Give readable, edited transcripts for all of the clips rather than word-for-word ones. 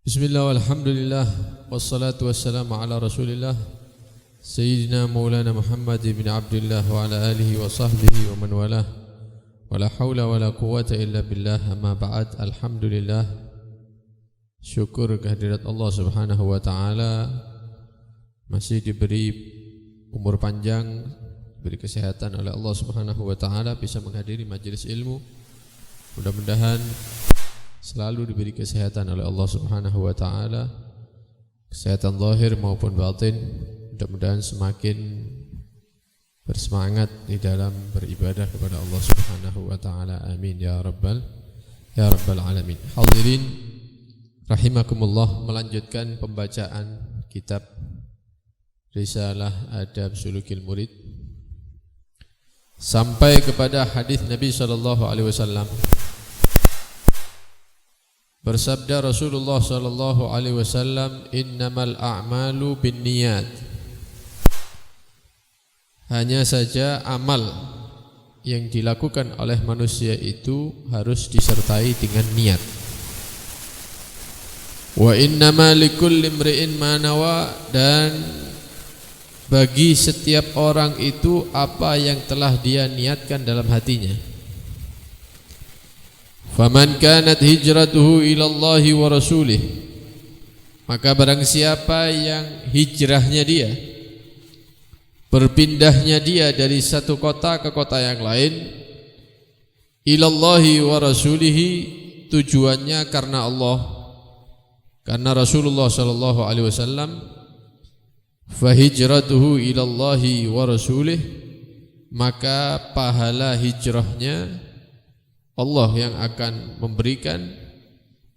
Bismillah walhamdulillah wassalatu wassalamu ala rasulillah Sayyidina Maulana Muhammad ibn Abdullah wa ala alihi wa sahbihi wa man walah wa la hawla wa la quwwata illa billah amma ba'd. Alhamdulillah, syukur kehadirat Allah subhanahu wa ta'ala, masih diberi umur panjang, diberi kesehatan oleh Allah subhanahu wa ta'ala, bisa menghadiri majelis ilmu. Mudah-mudahan selalu diberi kesehatan oleh Allah subhanahu wa ta'ala, kesehatan zahir maupun batin. Mudah-mudahan semakin bersemangat di dalam beribadah kepada Allah subhanahu wa ta'ala. Amin ya rabbal alamin. Hadirin rahimakumullah, melanjutkan pembacaan kitab Risalah Adab Sulukil Murid sampai kepada hadis Nabi sallallahu alaihi wasallam. Bersabda Rasulullah sallallahu alaihi wasallam, innamal a'malu binniyat. Hanya saja amal yang dilakukan oleh manusia itu harus disertai dengan niat. Wa innama likulli imri'in ma nawa, dan bagi setiap orang itu apa yang telah dia niatkan dalam hatinya. Faman kanat hijratuhu ilallahi wa rasulih, maka barang siapa yang hijrahnya dia, berpindahnya dia dari satu kota ke kota yang lain, ilallahi wa rasulihi, tujuannya karena Allah, karena Rasulullah sallallahu alaihi wasallam, fa hijratuhu ilallahi wa rasulih, maka pahala hijrahnya Allah yang akan memberikan,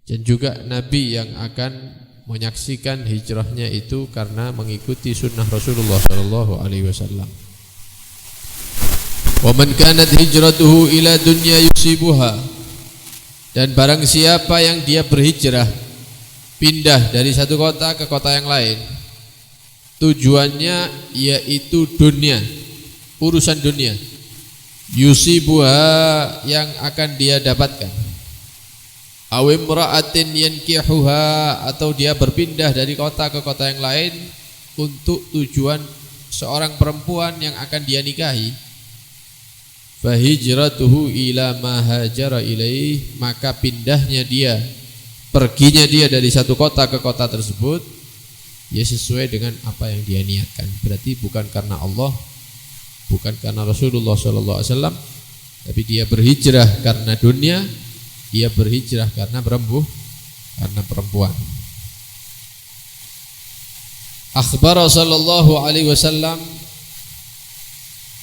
dan juga Nabi yang akan menyaksikan hijrahnya itu karena mengikuti sunnah Rasulullah sallallahu alaihi wasallam. Wa man kanat hijratuhu ila dunya yusibuha, dan barang siapa yang dia berhijrah, pindah dari satu kota ke kota yang lain, tujuannya yaitu dunia, urusan dunia, yusibuha, yang akan dia dapatkan, awimra'atin yankihuha, atau dia berpindah dari kota ke kota yang lain untuk tujuan seorang perempuan yang akan dia nikahi, fa hijratuhu ila ma hajara ilaih, maka pindahnya dia, perginya dia dari satu kota ke kota tersebut ya sesuai dengan apa yang dia niatkan. Berarti bukan karena Allah, bukan karena Rasulullah sallallahu alaihi wasallam, tapi dia berhijrah karena dunia, dia berhijrah karena perempuan. Akhbara sallallahu alaihi wasallam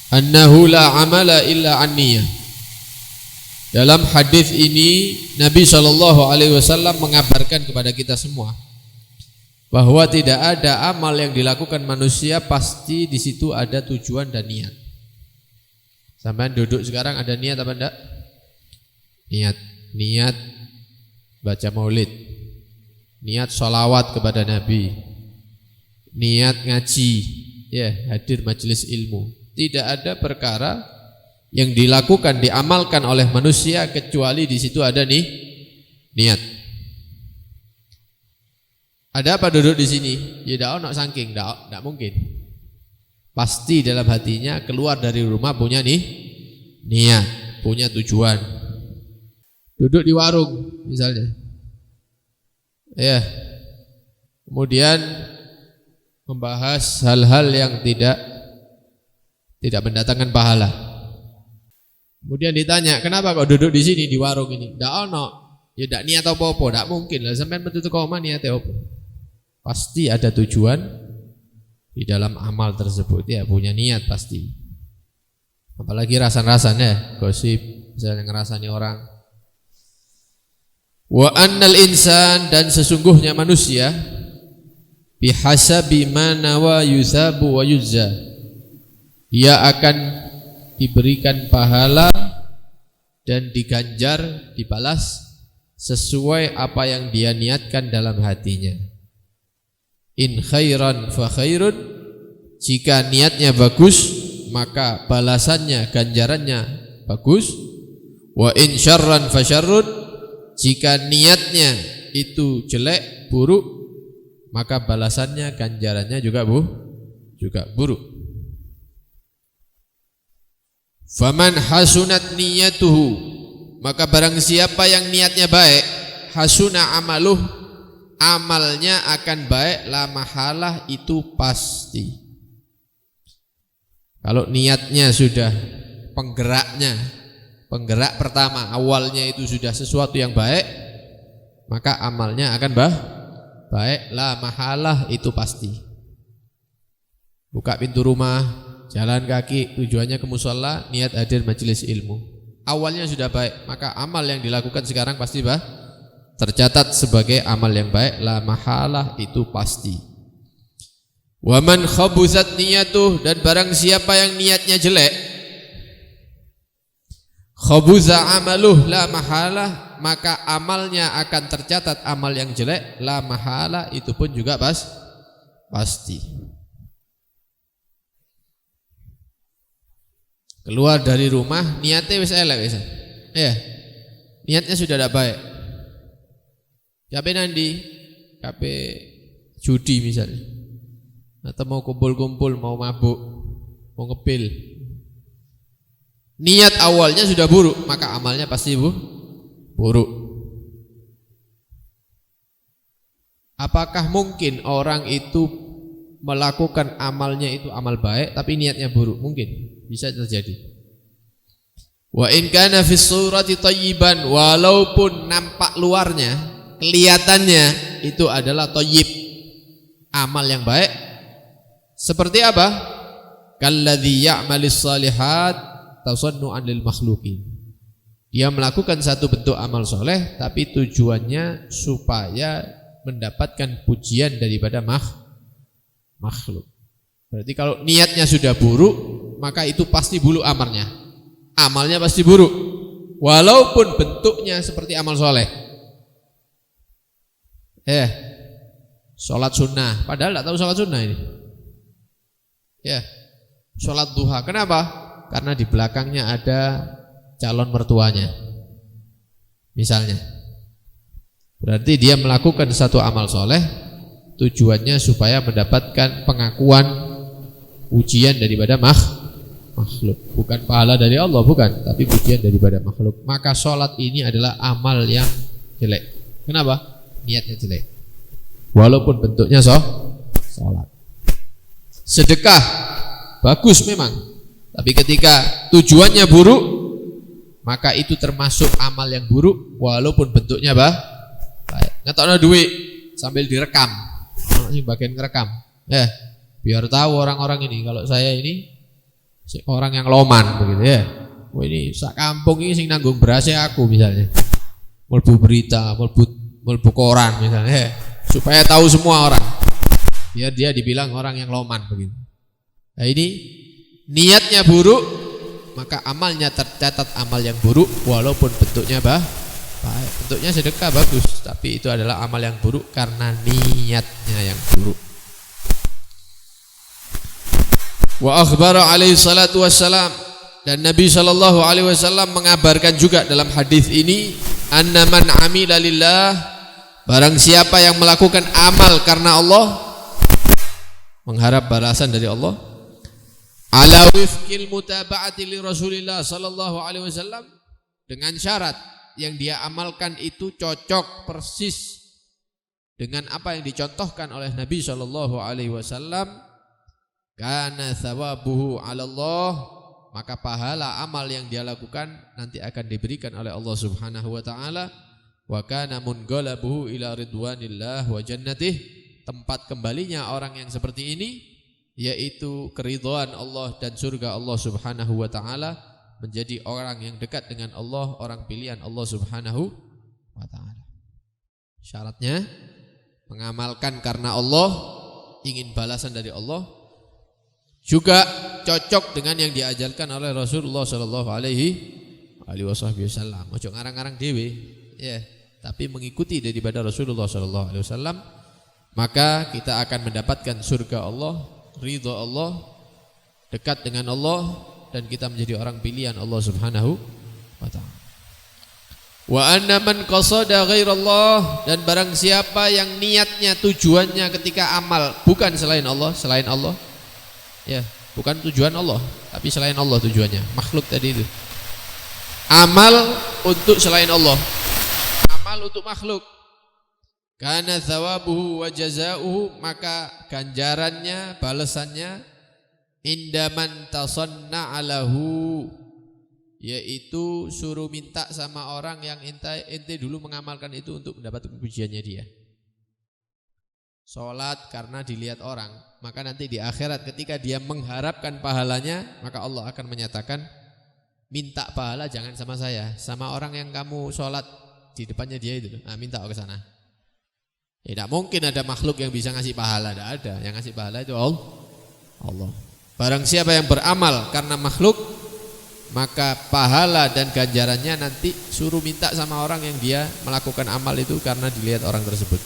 annahu la amala illa an-niyah. Dalam hadis ini Nabi sallallahu alaihi wasallam mengabarkan kepada kita semua bahwa tidak ada amal yang dilakukan manusia pasti di situ ada tujuan dan niat. Sampai duduk sekarang ada niat apa enggak? Niat baca maulid, niat sholawat kepada Nabi, niat ngaji, ya hadir majelis ilmu. Tidak ada perkara yang dilakukan, diamalkan oleh manusia kecuali di situ ada niat. Ada apa duduk di sini? Ya tidak ono saking, tidak mungkin. Pasti dalam hatinya keluar dari rumah punya niat, punya tujuan. Duduk di warung misalnya, ya, kemudian membahas hal-hal yang tidak mendatangkan pahala. Kemudian ditanya, kenapa kau duduk di sini di warung ini? Tidak ono, ya tidak niat apa-apa, tidak mungkin lah. Sampai betul koma niatnya apa? Pasti ada tujuan di dalam amal tersebut, ya punya niat pasti. Apalagi rasan-rasan ya, gosip, misalnya ngerasani orang. Wa annal insan, dan sesungguhnya manusia, bihasabi ma nawa yusabu wa yujza, dia akan diberikan pahala dan diganjar, dibalas sesuai apa yang dia niatkan dalam hatinya. In khairan fa khairun, jika niatnya bagus maka balasannya, ganjarannya bagus. Wa in syarran fa syarrun, jika niatnya itu jelek, buruk, maka balasannya, ganjarannya juga buruk. Faman hasunat niyatuhu, maka barang siapa yang niatnya baik, hasuna amaluh, amalnya akan baik, la mahalah, itu pasti. Kalau niatnya sudah penggerak pertama, awalnya itu sudah sesuatu yang baik, maka amalnya akan baik, la mahalah, itu pasti. Buka pintu rumah, jalan kaki, tujuannya ke mushola, niat hadir majelis ilmu, awalnya sudah baik, maka amal yang dilakukan sekarang pasti tercatat sebagai amal yang baik, la mahalah, itu pasti. Wa man khabuzat niyatuh, dan barang siapa yang niatnya jelek, khabuza amaluh la mahalah, maka amalnya akan tercatat amal yang jelek, la mahalah, itu pun juga pasti. Keluar dari rumah niatnya wis elek wis. Ya. Niatnya sudah tidak baik. Kape nandi, kape judi misalnya. Atau mau kumpul-kumpul, mau mabuk, mau ngepil. Niat awalnya sudah buruk, maka amalnya pasti buruk. Apakah mungkin orang itu melakukan amalnya itu amal baik tapi niatnya buruk? Mungkin. Bisa terjadi. Wa in kana fis surati thayyiban, walaupun nampak luarnya, kelihatannya itu adalah thayyib, amal yang baik. Seperti apa? Kalladzi ya'malis shalihat tasannu'an lil makhluqin. Dia melakukan satu bentuk amal soleh, tapi tujuannya supaya mendapatkan pujian daripada makhluk. Berarti kalau niatnya sudah buruk, maka itu pasti buruk amalnya. Amalnya pasti buruk, walaupun bentuknya seperti amal soleh. Sholat sunnah, padahal tidak tahu sholat sunnah ini. Sholat duha, kenapa? Karena di belakangnya ada calon mertuanya, misalnya. Berarti dia melakukan satu amal soleh, tujuannya supaya mendapatkan pengakuan, ujian daripada makhluk, bukan pahala dari Allah, bukan, tapi pujian daripada makhluk. Maka sholat ini adalah amal yang jelek. Kenapa? Niatnya jelek, walaupun bentuknya sholat. Sedekah bagus memang, tapi ketika tujuannya buruk, maka itu termasuk amal yang buruk, walaupun bentuknya baik. Ngetokno duit sambil direkam, bagian ngerekam, biar tahu orang-orang ini kalau saya ini orang yang loman begitu ya. Wah, ini sak kampung ini sing nanggung berasnya aku misalnya. Melbu berita, melbu koran misalnya, supaya tahu semua orang. Biar dia dibilang orang yang loman begitu. Nah, ini niatnya buruk, maka amalnya tercatat amal yang buruk, walaupun bentuknya baik. Bentuknya sedekah bagus, tapi itu adalah amal yang buruk karena niatnya yang buruk. Wa akhbara alaihi salatu wassalam, dan Nabi sallallahu alaihi wasallam mengabarkan juga dalam hadis ini, anna man amila lillah, barang siapa yang melakukan amal karena Allah, mengharap balasan dari Allah, ala wifqil mutaba'ati li Rasulillah sallallahu alaihi wasallam, dengan syarat yang dia amalkan itu cocok persis dengan apa yang dicontohkan oleh Nabi sallallahu alaihi wasallam, kana thawabuhu 'ala Allah, maka pahala amal yang dia lakukan nanti akan diberikan oleh Allah Subhanahu wa taala. Wa kana munqalabuhu ila ridwanillah wa jannatih, tempat kembalinya orang yang seperti ini yaitu keridhaan Allah dan surga Allah Subhanahu wa taala, menjadi orang yang dekat dengan Allah, orang pilihan Allah Subhanahu wa taala. Syaratnya mengamalkan karena Allah, ingin balasan dari Allah, juga cocok dengan yang diajarkan oleh Rasulullah sallallahu alaihi wasallam. Ojo ngarang-ngarang dhewe, tapi mengikuti daripada Rasulullah sallallahu alaihi wasallam, maka kita akan mendapatkan surga Allah, ridha Allah, dekat dengan Allah, dan kita menjadi orang pilihan Allah Subhanahu wa taala. Wa anna man qasada ghairallah, dan barang siapa yang niatnya tujuannya ketika amal bukan selain Allah, ya, bukan tujuan Allah, tapi selain Allah tujuannya, makhluk tadi itu. Amal untuk selain Allah, amal untuk makhluk. Kana thawabuhu wa jazaohu, maka ganjarannya, balasannya indaman tasanna alahu, yaitu suruh minta sama orang yang ente dulu mengamalkan itu untuk mendapat pujiannya dia. Salat karena dilihat orang, maka nanti di akhirat ketika dia mengharapkan pahalanya, maka Allah akan menyatakan, minta pahala jangan sama saya, sama orang yang kamu salat di depannya dia itu. Nah, minta ke sana. Ya, tidak mungkin ada makhluk yang bisa ngasih pahala, tidak ada. Yang ngasih pahala itu Allah. Barang siapa yang beramal karena makhluk, maka pahala dan ganjarannya nanti suruh minta sama orang yang dia melakukan amal itu karena dilihat orang tersebut.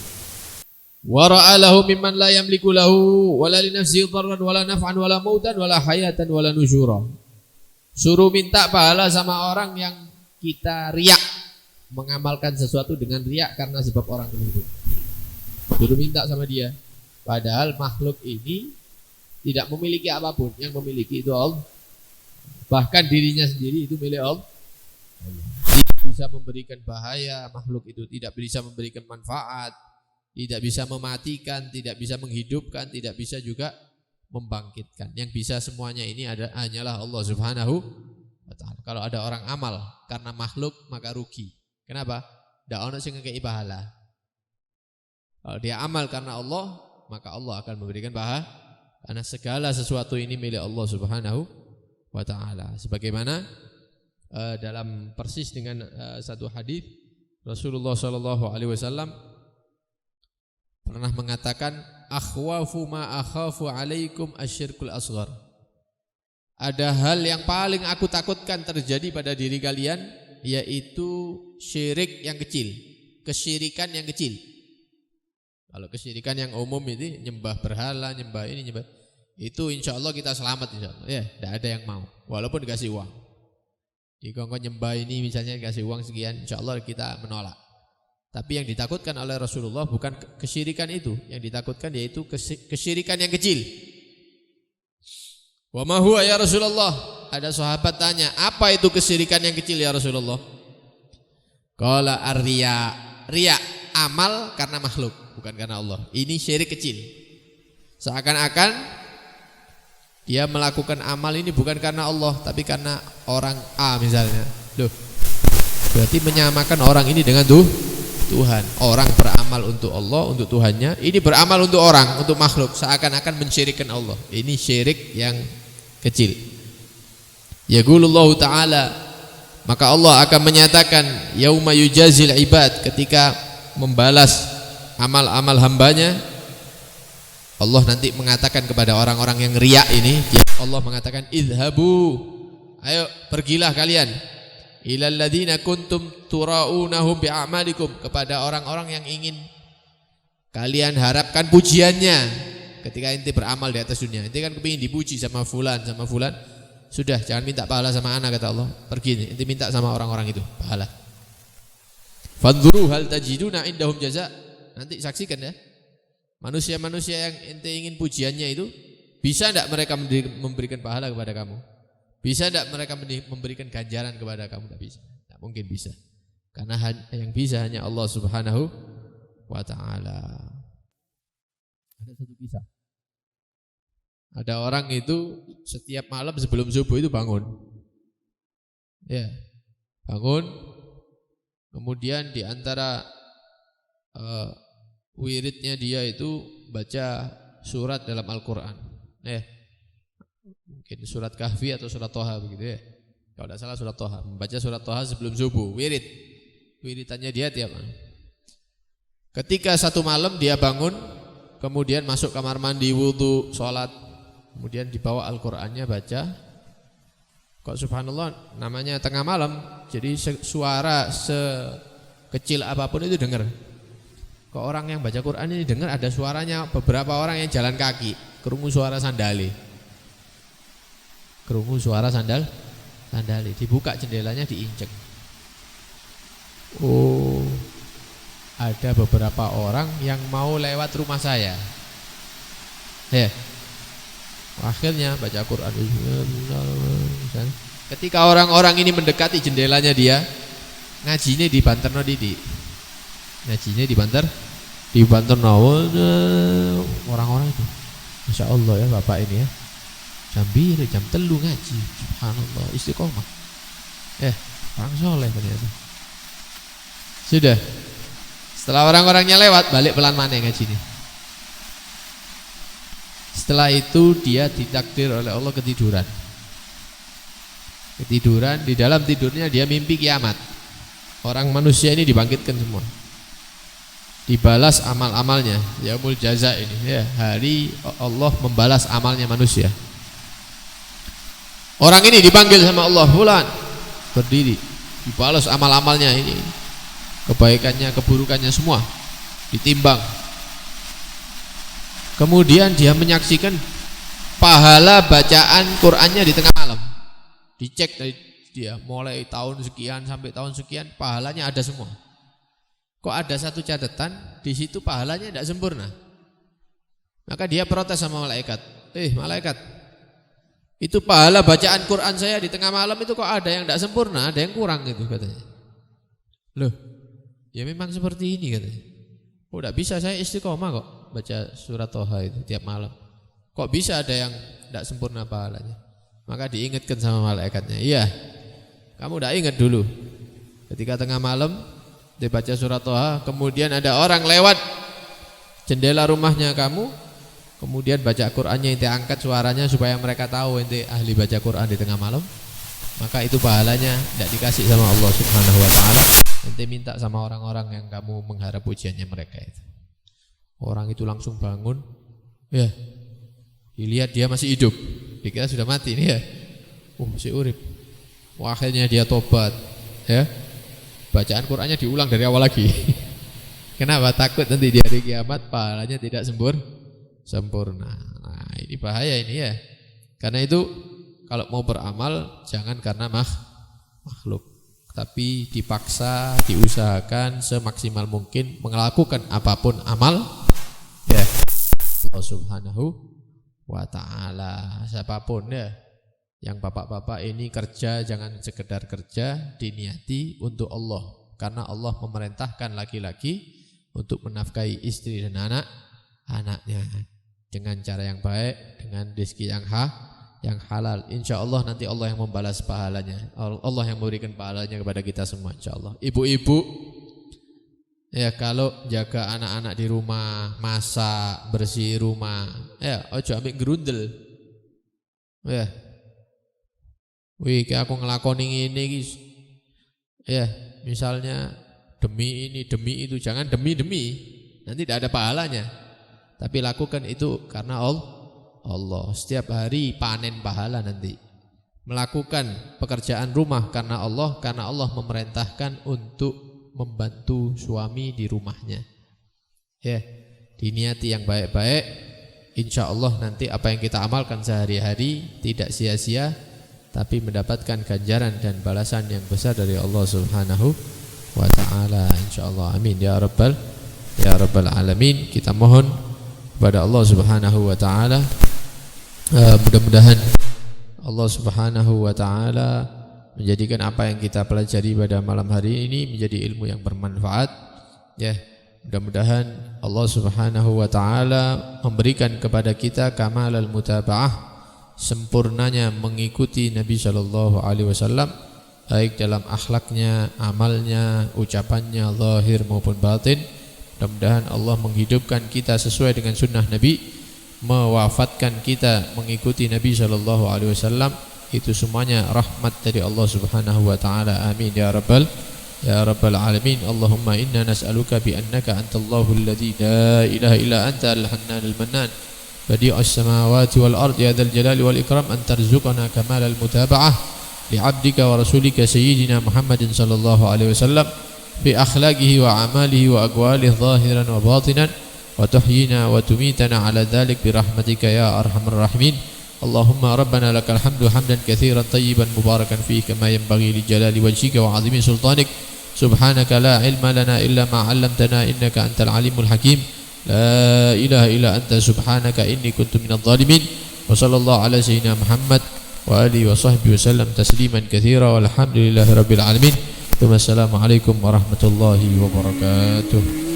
Wa ra'alahu mimman la yamliku lahu wala li nafsihi dharran wala naf'an wala mautan wala hayatan wala nusyura. Suruh minta pahala sama orang yang kita riak, mengamalkan sesuatu dengan riak karena sebab orang tersebut. Suruh minta sama dia, padahal makhluk ini tidak memiliki apapun, yang memiliki itu Allah. Bahkan dirinya sendiri itu milik Allah. Tidak bisa memberikan bahaya, makhluk itu tidak bisa memberikan manfaat, tidak bisa mematikan, tidak bisa menghidupkan, tidak bisa juga membangkitkan. Yang bisa semuanya ini hanyalah Allah Subhanahu wa ta'ala. Kalau ada orang amal karena makhluk, maka rugi. Kenapa? Tidak ada yang ngekei pahala. Kalau dia amal karena Allah, maka Allah akan memberikan pahala, karena segala sesuatu ini milik Allah Subhanahu wa ta'ala. Sebagaimana dalam persis dengan satu hadis Rasulullah sallallahu alaihi wasallam pernah mengatakan, akhwafu ma akhafu alaikum asyirkul asghar. Ada hal yang paling aku takutkan terjadi pada diri kalian, yaitu syirik yang kecil, kesyirikan yang kecil. Kalau kesyirikan yang umum itu nyembah berhala, nyembah ini, nyembah itu, insya Allah kita selamat, insya Allah. Ya, tidak ada yang mau, walaupun dikasih uang. Jika engkau nyembah ini misalnya dikasih uang sekian, insya Allah kita menolak. Tapi yang ditakutkan oleh Rasulullah bukan kesyirikan itu, yang ditakutkan yaitu kesyirikan yang kecil. Wa ma huwa ya Rasulullah? Ada sahabat tanya, apa itu kesyirikan yang kecil ya Rasulullah? Qala ar-riya, riya, amal karena makhluk, bukan karena Allah. Ini syirik kecil. Seakan-akan dia melakukan amal ini bukan karena Allah, tapi karena orang A misalnya. Loh, berarti menyamakan orang ini dengan Tuhan. Orang beramal untuk Allah, untuk Tuhannya. Ini beramal untuk orang, untuk makhluk, seakan-akan mensyirikkan Allah. Ini syirik yang kecil. Yaqulullahu ta'ala, maka Allah akan menyatakan yauma yujazil ibad, ketika membalas amal-amal hambanya. Allah nanti mengatakan kepada orang-orang yang riya ini, Allah mengatakan idhabu, ayo pergilah kalian ilal ladzina kuntum turaunahum bi'amalikum, kepada orang-orang yang ingin kalian harapkan pujiannya ketika ente beramal di atas dunia. Ente kan kepingin dipuji sama fulan, sudah jangan minta pahala sama anak, kata Allah. Pergi ente minta sama orang-orang itu pahala. Fadhuru hal tajiduna indahum jaza. Nanti saksikan ya, manusia-manusia yang ente ingin pujiannya itu, bisa tidak mereka memberikan pahala kepada kamu? Bisa tidak mereka memberikan ganjaran kepada kamu? Tidak bisa, tidak mungkin bisa. Karena yang bisa hanya Allah Subhanahu wa ta'ala. Ada satu kisah. Ada orang itu setiap malam sebelum subuh itu bangun. Ya, bangun. Kemudian di antara wiridnya dia itu baca surat dalam Al-Quran. Mungkin surat Kahfi atau surat Toha begitu ya. Kalau tidak salah surat Toha. Membaca surat Toha sebelum subuh. Wiritannya dia tiap malam. Ketika satu malam dia bangun, kemudian masuk kamar mandi, wudu, sholat, kemudian dibawa Al-Qurannya baca. Kok subhanallah, namanya tengah malam, jadi suara sekecil apapun itu dengar. Kok orang yang baca Quran ini dengar ada suaranya, beberapa orang yang jalan kaki kerungu suara sandali. Kerungu suara sandali, dibuka jendelanya, diinjek. Oh, ada beberapa orang yang mau lewat rumah saya. Ya. Akhirnya baca Quran. Ketika orang-orang ini mendekati jendelanya dia, ngajinya di banterno didik. Ngajinya di banterno orang-orang itu. Masya Allah ya bapak ini ya. Jam 2, jam 3 ngaji. Subhanallah, istiqomah. Orang soleh ternyata. Sudah. Setelah orang-orangnya lewat, balik pelan mana ngaji ini. Setelah itu dia ditakdir oleh Allah ketiduran. Ketiduran, di dalam tidurnya dia mimpi kiamat. Orang manusia ini dibangkitkan semua. Dibalas amal-amalnya, yaumul jaza ini ya, hari Allah membalas amalnya manusia. Orang ini dipanggil sama Allah, fulan, berdiri, dibalas amal-amalnya ini, kebaikannya, keburukannya semua ditimbang. Kemudian dia menyaksikan pahala bacaan Qur'annya di tengah malam. Dicek dari dia mulai tahun sekian sampai tahun sekian, pahalanya ada semua. Kok ada satu catatan, di situ pahalanya tidak sempurna. Maka dia protes sama malaikat. Malaikat, itu pahala bacaan Quran saya di tengah malam itu kok ada yang tidak sempurna, ada yang kurang gitu katanya. Loh, ya memang seperti ini katanya. Oh, tidak bisa, saya istiqomah kok baca surat Toha itu tiap malam. Kok bisa ada yang tidak sempurna pahalanya? Maka diingatkan sama malaikatnya. Iya, kamu tidak ingat dulu ketika tengah malam dibaca surat Toha, kemudian ada orang lewat jendela rumahnya kamu, kemudian baca Qur'annya, ente angkat suaranya supaya mereka tahu ente ahli baca Qur'an di tengah malam, maka itu pahalanya tidak dikasih sama Allah Subhanahu wa ta'ala. Ente minta sama orang-orang yang kamu mengharap pujiannya mereka itu. Orang itu langsung bangun, ya, dilihat dia masih hidup, dikira sudah mati nih ya, masih urip. Akhirnya dia tobat, ya. Bacaan Qur'annya diulang dari awal lagi. Kenapa? Takut nanti di hari kiamat pahalanya tidak sempurna. Nah, ini bahaya ini ya. Karena itu kalau mau beramal jangan karena makhluk, tapi dipaksa, diusahakan semaksimal mungkin melakukan apapun amal ya Allah Subhanahu wa ta'ala. Siapapun ya, yang bapak-bapak ini kerja jangan sekedar kerja, diniati untuk Allah, karena Allah memerintahkan laki-laki untuk menafkahi istri dan anaknya dengan cara yang baik, dengan rezeki yang halal. Insya Allah nanti Allah yang membalas pahalanya, Allah yang memberikan pahalanya kepada kita semua insya Allah. Ibu-ibu ya, kalau jaga anak-anak di rumah, masak, bersih rumah, ya ojo ambil gerundel ya. Kayak aku ngelakoni ini, ya misalnya demi ini, demi itu, jangan demi, nanti tidak ada pahalanya. Tapi lakukan itu karena Allah. Setiap hari panen pahala nanti. Melakukan pekerjaan rumah karena Allah memerintahkan untuk membantu suami di rumahnya. Ya, diniati yang baik-baik, insya Allah nanti apa yang kita amalkan sehari-hari tidak sia-sia, tapi mendapatkan ganjaran dan balasan yang besar dari Allah Subhanahu wa ta'ala insyaallah. Amin ya rabbal alamin. Kita mohon kepada Allah Subhanahu wa ta'ala, mudah-mudahan Allah Subhanahu wa ta'ala menjadikan apa yang kita pelajari pada malam hari ini menjadi ilmu yang bermanfaat ya. Mudah-mudahan Allah Subhanahu wa ta'ala memberikan kepada kita kamalal mutaba'ah, sempurnanya mengikuti Nabi sallallahu alaihi wasallam, baik dalam akhlaknya, amalnya, ucapannya, zahir maupun batin. Mudah-mudahan Allah menghidupkan kita sesuai dengan sunnah Nabi, mewafatkan kita mengikuti Nabi sallallahu alaihi wasallam. Itu semuanya rahmat dari Allah Subhanahu wa taala. Amin ya rabbal alamin. Allahumma inna nas'aluka bi annaka antallahu alladzi la ilaha illa anta al-hannanul mannan badi'us samawati wal ardi ya dzal jalali wal ikram an tarzuqana kamalal mutaba'ah li 'abdika wa rasulika sayyidina Muhammadin sallallahu alaihi wasallam bi akhlaqihi wa amalihi wa aqwalihi zahiran wa batinan wa tuhyina wa tumitana ala dzalik bi rahmatika ya arhamar rahimin. Allahumma rabbana lakal hamdu hamdan katsiran tayyiban mubarakan fihi kama yanbaghi li jalali wajhika wa 'azimi sultanik Subhanaka la ilma lana illa ma 'allamtana innaka antal alimul hakim. La ilaha illa anta subhanaka inni kuntu minadh dhalimin. Wa sallallahu ala sayyidina Muhammad wa alihi wa sahbihi wasallam tasliman katsira walhamdulillahi rabbil alamin. Wassalamualaikum warahmatullahi wabarakatuh.